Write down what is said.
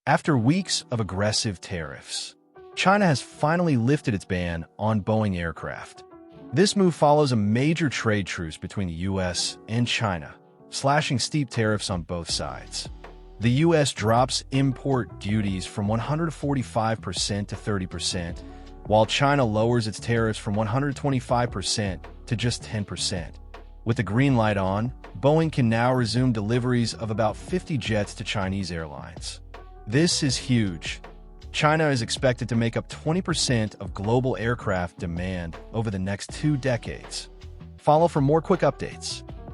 After weeks of aggressive tariffs, China has finally lifted its ban on Boeing aircraft. This move follows a major trade truce between the US and China, slashing steep tariffs on both sides. The US drops import duties from 145% to 30%, while China lowers its tariffs from 125% to just 10%. With the green light on, Boeing can now resume deliveries of about 50 jets to Chinese airlines. This is huge. China is expected to make up 20% of global aircraft demand over the next 2 decades. Follow for more quick updates.